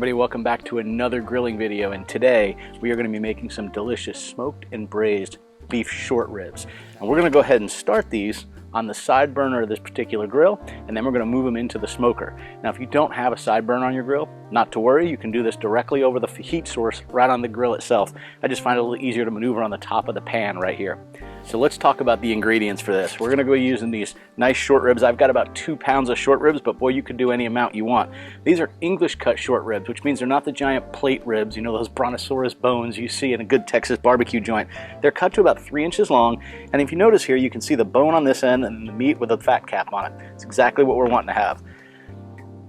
everybody, welcome back to another grilling video, and today we are going to be making some delicious smoked and braised beef short ribs. And we're going to go ahead and start these on the side burner of this particular grill, and then we're going to move them into the smoker. Now if you don't have a side burner on your grill, not to worry, you can do this directly over the heat source right on the grill itself. I just find it a little easier to maneuver on the top of the pan right here. So let's talk about the ingredients for this. We're going to go using these nice short ribs. I've got about 2 pounds of short ribs, but boy, you can do any amount you want. These are English cut short ribs, which means they're not the giant plate ribs, you know, those brontosaurus bones you see in a good Texas barbecue joint. They're cut to about 3 inches long, and if you notice here, you can see the bone on this end and the meat with a fat cap on it. It's exactly what we're wanting to have.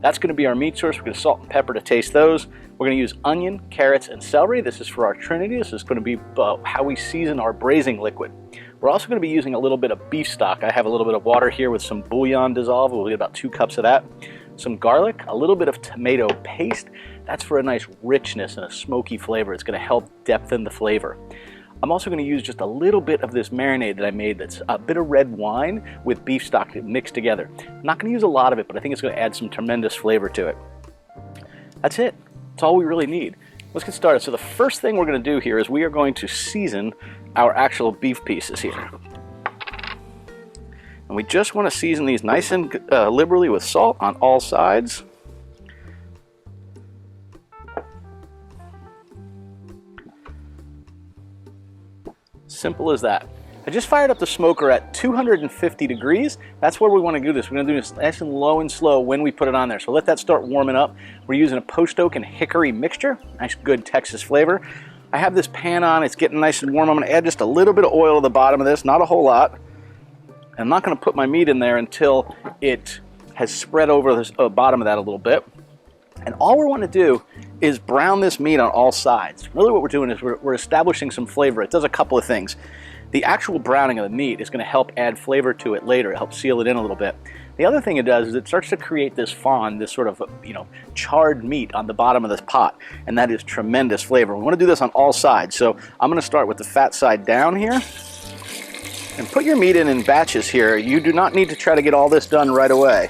That's going to be our meat source. We're going to salt and pepper to taste those. We're going to use onion, carrots, and celery. This is for our trinity. This is going to be how we season our braising liquid. We're also going to be using a little bit of beef stock. I have a little bit of water here with some bouillon dissolved. We'll get about 2 cups of that. Some garlic, a little bit of tomato paste. That's for a nice richness and a smoky flavor. It's going to help depthen the flavor. I'm also going to use just a little bit of this marinade that I made that's a bit of red wine with beef stock mixed together. I'm not going to use a lot of it, but I think it's going to add some tremendous flavor to it. That's it. That's all we really need. Let's get started. So the first thing we're going to do here is we are going to season our actual beef pieces here. And we just want to season these nice and liberally with salt on all sides. Simple as that. I just fired up the smoker at 250 degrees. That's where we want to do this. We're going to do this nice and low and slow when we put it on there. So let that start warming up. We're using a post oak and hickory mixture. Nice good Texas flavor. I have this pan on. It's getting nice and warm. I'm going to add just a little bit of oil to the bottom of this, not a whole lot. I'm not going to put my meat in there until it has spread over the bottom of that a little bit. And all we want to do is brown this meat on all sides. Really what we're doing is we're establishing some flavor. It does a couple of things. The actual browning of the meat is going to help add flavor to it later. It helps seal it in a little bit. The other thing it does is it starts to create this fond, this sort of, charred meat on the bottom of this pot. And that is tremendous flavor. We want to do this on all sides. So I'm going to start with the fat side down here. And put your meat in batches here. You do not need to try to get all this done right away.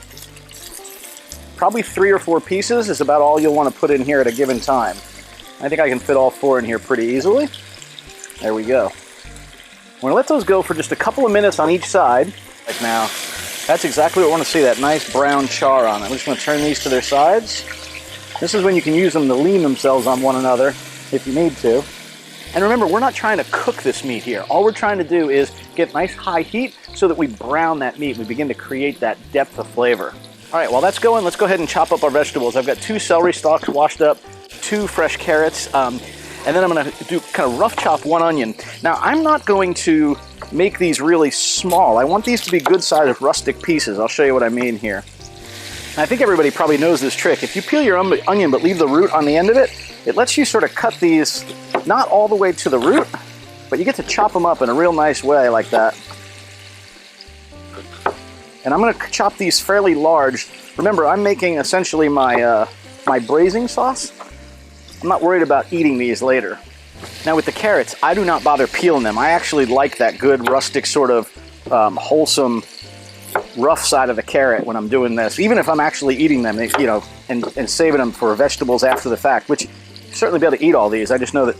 Probably 3 or 4 pieces is about all you'll want to put in here at a given time. I think I can fit all 4 in here pretty easily. There we go. We're going to let those go for just a couple of minutes on each side. Like now, that's exactly what we want to see, that nice brown char on it. We're just going to turn these to their sides. This is when you can use them to lean themselves on one another if you need to. And remember, we're not trying to cook this meat here. All we're trying to do is get nice high heat so that we brown that meat. We begin to create that depth of flavor. All right, while that's going, let's go ahead and chop up our vegetables. I've got 2 celery stalks washed up, 2 fresh carrots, and then I'm going to do kind of rough chop 1 onion. Now, I'm not going to make these really small. I want these to be good sized rustic pieces. I'll show you what I mean here. And I think everybody probably knows this trick. If you peel your onion but leave the root on the end of it, it lets you sort of cut these not all the way to the root, but you get to chop them up in a real nice way like that. And I'm going to chop these fairly large. Remember, I'm making essentially my braising sauce. I'm not worried about eating these later. Now with the carrots, I do not bother peeling them. I actually like that good rustic sort of wholesome rough side of the carrot when I'm doing this. Even if I'm actually eating them, and saving them for vegetables after the fact, which you'll certainly be able to eat all these. I just know that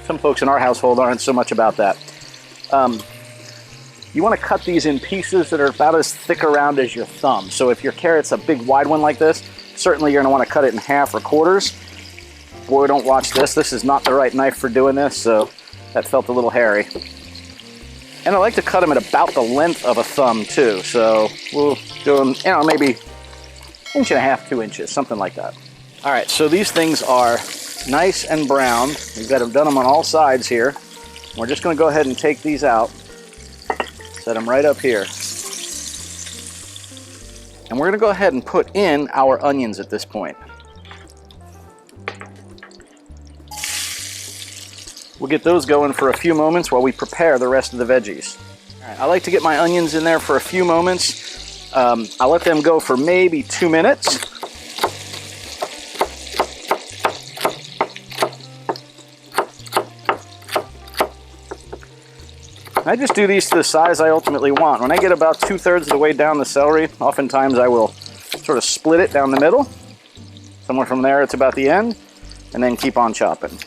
some folks in our household aren't so much about that. You want to cut these in pieces that are about as thick around as your thumb. So if your carrot's a big wide one like this, certainly you're going to want to cut it in half or quarters. Boy, don't watch this. This is not the right knife for doing this, so that felt a little hairy. And I like to cut them at about the length of a thumb too. So we'll do them, maybe 1.5 inches, 2 inches, something like that. All right, so these things are nice and brown. We've got them done them on all sides here. We're just going to go ahead and take these out. Set them right up here. And we're going to go ahead and put in our onions at this point. We'll get those going for a few moments while we prepare the rest of the veggies. All right, I like to get my onions in there for a few moments. I'll let them go for maybe 2 minutes. I just do these to the size I ultimately want. When I get about 2/3 of the way down the celery, oftentimes I will sort of split it down the middle. Somewhere from there, it's about the end, and then keep on chopping.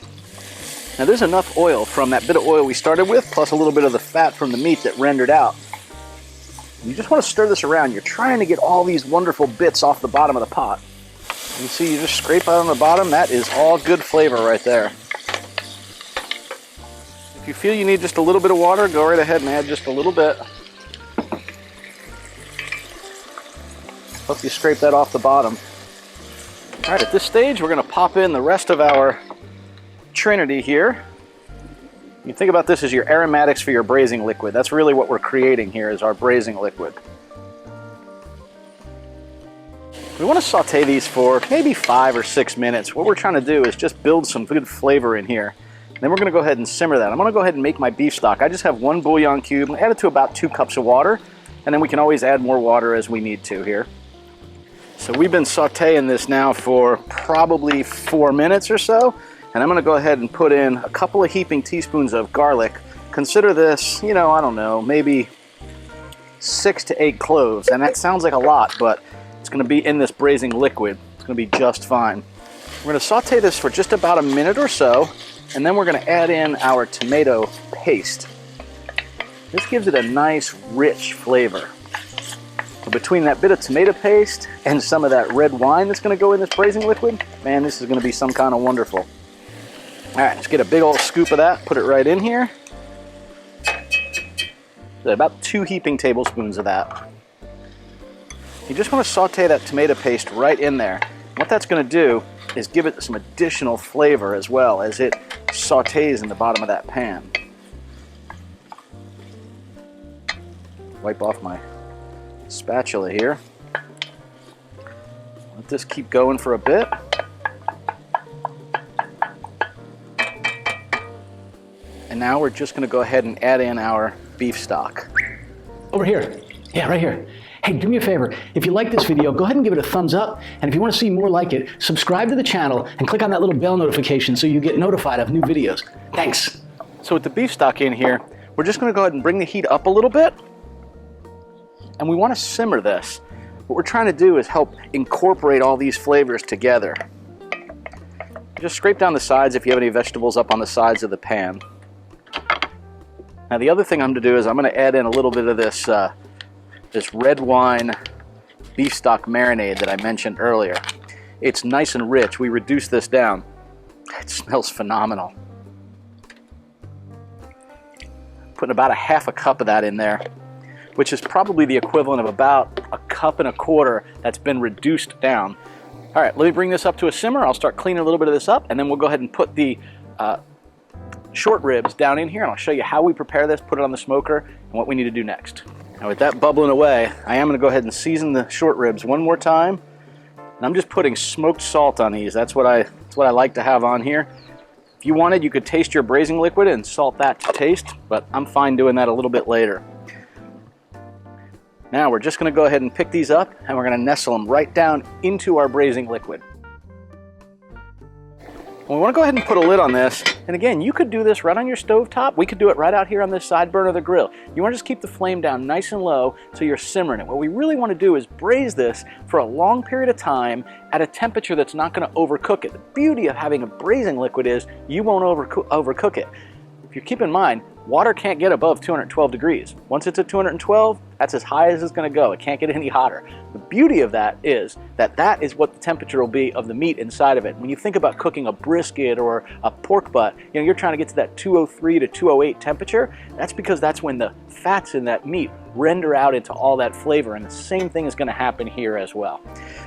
Now there's enough oil from that bit of oil we started with, plus a little bit of the fat from the meat that rendered out. You just want to stir this around. You're trying to get all these wonderful bits off the bottom of the pot. You see, you just scrape out on the bottom. That is all good flavor right there. If you feel you need just a little bit of water, go right ahead and add just a little bit. Hope you scrape that off the bottom. All right, at this stage, we're going to pop in the rest of our Trinity here. You think about this as your aromatics for your braising liquid. That's really what we're creating here, is our braising liquid. We want to saute these for maybe 5 or 6 minutes. What we're trying to do is just build some good flavor in here. And then we're going to go ahead and simmer that. I'm going to go ahead and make my beef stock. I just have 1 bouillon cube. Add it to about 2 cups of water, and then we can always add more water as we need to here. So we've been sauteing this now for probably 4 minutes or so. And I'm going to go ahead and put in a couple of heaping teaspoons of garlic. Consider this, you know, I don't know, maybe 6 to 8 cloves. And that sounds like a lot, but it's going to be in this braising liquid. It's going to be just fine. We're going to saute this for just about a minute or so, and then we're going to add in our tomato paste. This gives it a nice, rich flavor. So between that bit of tomato paste and some of that red wine that's going to go in this braising liquid, man, this is going to be some kind of wonderful. All right, let's get a big old scoop of that, put it right in here. So about 2 heaping tablespoons of that. You just want to saute that tomato paste right in there. What that's going to do is give it some additional flavor as well as it sautés in the bottom of that pan. Wipe off my spatula here. Let this keep going for a bit. And now we're just going to go ahead and add in our beef stock. Over here. Yeah, right here. Hey, do me a favor. If you like this video, go ahead and give it a thumbs up. And if you want to see more like it, subscribe to the channel and click on that little bell notification so you get notified of new videos. Thanks. So with the beef stock in here, we're just going to go ahead and bring the heat up a little bit. And we want to simmer this. What we're trying to do is help incorporate all these flavors together. Just scrape down the sides if you have any vegetables up on the sides of the pan. Now the other thing I'm going to do is I'm going to add in a little bit of this this red wine beef stock marinade that I mentioned earlier. It's nice and rich. We reduced this down. It smells phenomenal. Putting about a half a cup of that in there, which is probably the equivalent of about 1.25 cups that's been reduced down. All right, let me bring this up to a simmer. I'll start cleaning a little bit of this up, and then we'll go ahead and put the short ribs down in here, and I'll show you how we prepare this, put it on the smoker, and what we need to do next. Now with that bubbling away, I am going to go ahead and season the short ribs one more time. And I'm just putting smoked salt on these. That's what I like to have on here. If you wanted, you could taste your braising liquid and salt that to taste, but I'm fine doing that a little bit later. Now we're just going to go ahead and pick these up, and we're going to nestle them right down into our braising liquid. And we want to go ahead and put a lid on this. And again, you could do this right on your stove top. We could do it right out here on this side burner of the grill. You want to just keep the flame down nice and low so you're simmering it. What we really want to do is braise this for a long period of time at a temperature that's not going to overcook it. The beauty of having a braising liquid is you won't overcook it. If you keep in mind, water can't get above 212 degrees. Once it's at 212, that's as high as it's going to go. It can't get any hotter. The beauty of that is what the temperature will be of the meat inside of it. When you think about cooking a brisket or a pork butt, you know, you're trying to get to that 203 to 208 temperature. That's because that's when the fats in that meat render out into all that flavor, and the same thing is going to happen here as well.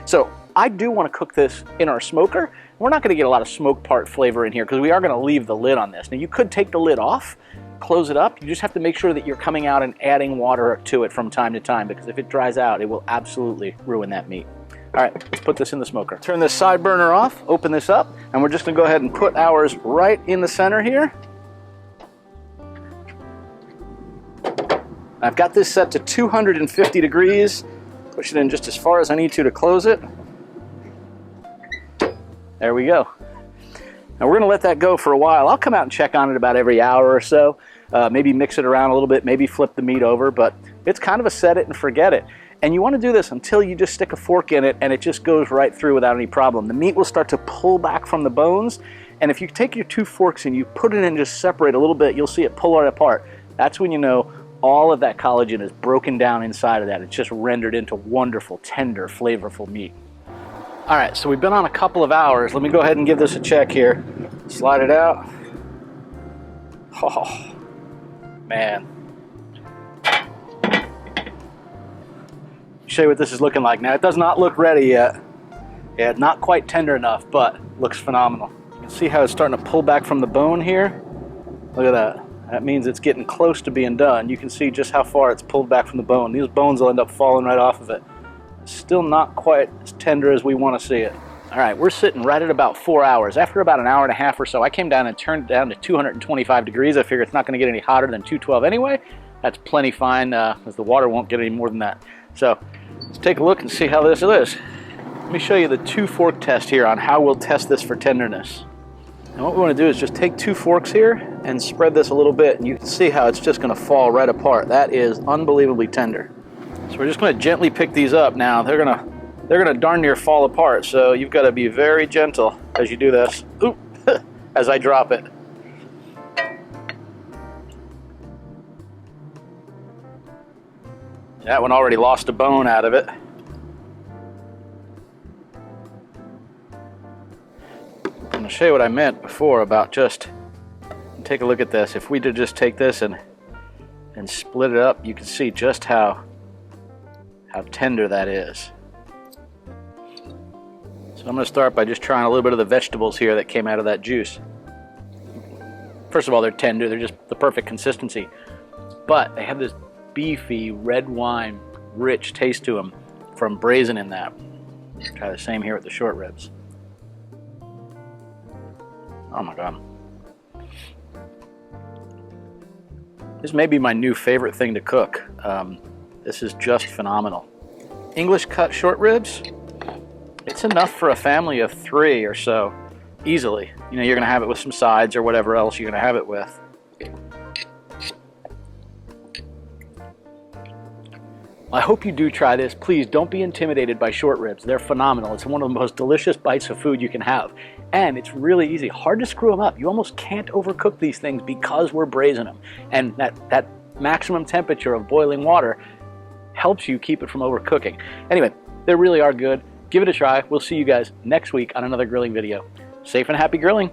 So I do want to cook this in our smoker. We're not going to get a lot of smoke part flavor in here because we are going to leave the lid on this. Now you could take the lid off, close it up. You just have to make sure that you're coming out and adding water to it from time to time, because if it dries out, it will absolutely ruin that meat. All right, let's put this in the smoker. Turn this side burner off, open this up, and we're just going to go ahead and put ours right in the center here. I've got this set to 250 degrees. Push it in just as far as I need to close it. There we go. Now we're going to let that go for a while. I'll come out and check on it about every hour or so. Maybe mix it around a little bit, maybe flip the meat over, but it's kind of a set it and forget it. And you want to do this until you just stick a fork in it and it just goes right through without any problem. The meat will start to pull back from the bones, and if you take your 2 forks and you put it in and just separate a little bit, you'll see it pull right apart. That's when you know all of that collagen is broken down inside of that. It's just rendered into wonderful, tender, flavorful meat. All right, so we've been on a couple of hours. Let me go ahead and give this a check here. Slide it out. Oh, man. Show you what this is looking like. Now, it does not look ready yet. Yeah, not quite tender enough, but looks phenomenal. You can see how it's starting to pull back from the bone here. Look at that. That means it's getting close to being done. You can see just how far it's pulled back from the bone. These bones will end up falling right off of it. It's still not quite as tender as we want to see it. All right, we're sitting right at about 4 hours. After about an hour and a half or so, I came down and turned it down to 225 degrees. I figure it's not going to get any hotter than 212 anyway. That's plenty fine, as the water won't get any more than that. So let's take a look and see how this is. Let me show you the 2 fork test here on how we'll test this for tenderness. And what we want to do is just take 2 forks here and spread this a little bit, and you can see how it's just going to fall right apart. That is unbelievably tender. So we're just going to gently pick these up now. They're gonna darn near fall apart, so you've got to be very gentle as you do this. Oop, as I drop it. That one already lost a bone out of it. I'm going to show you what I meant before about just, take a look at this. If we did just take this and split it up, you can see just how tender that is. So I'm going to start by just trying a little bit of the vegetables here that came out of that juice. First of all, they're tender. They're just the perfect consistency. But they have this beefy, red wine, rich taste to them from braising in that. Try the same here with the short ribs. Oh my God. This may be my new favorite thing to cook. This is just phenomenal. English cut short ribs, it's enough for a family of 3 or so, easily. You know, you're going to have it with some sides or whatever else you're going to have it with. I hope you do try this. Please don't be intimidated by short ribs. They're phenomenal. It's one of the most delicious bites of food you can have. And it's really easy. Hard to screw them up. You almost can't overcook these things because we're braising them. And that maximum temperature of boiling water helps you keep it from overcooking. Anyway, they really are good. Give it a try. We'll see you guys next week on another grilling video. Safe and happy grilling.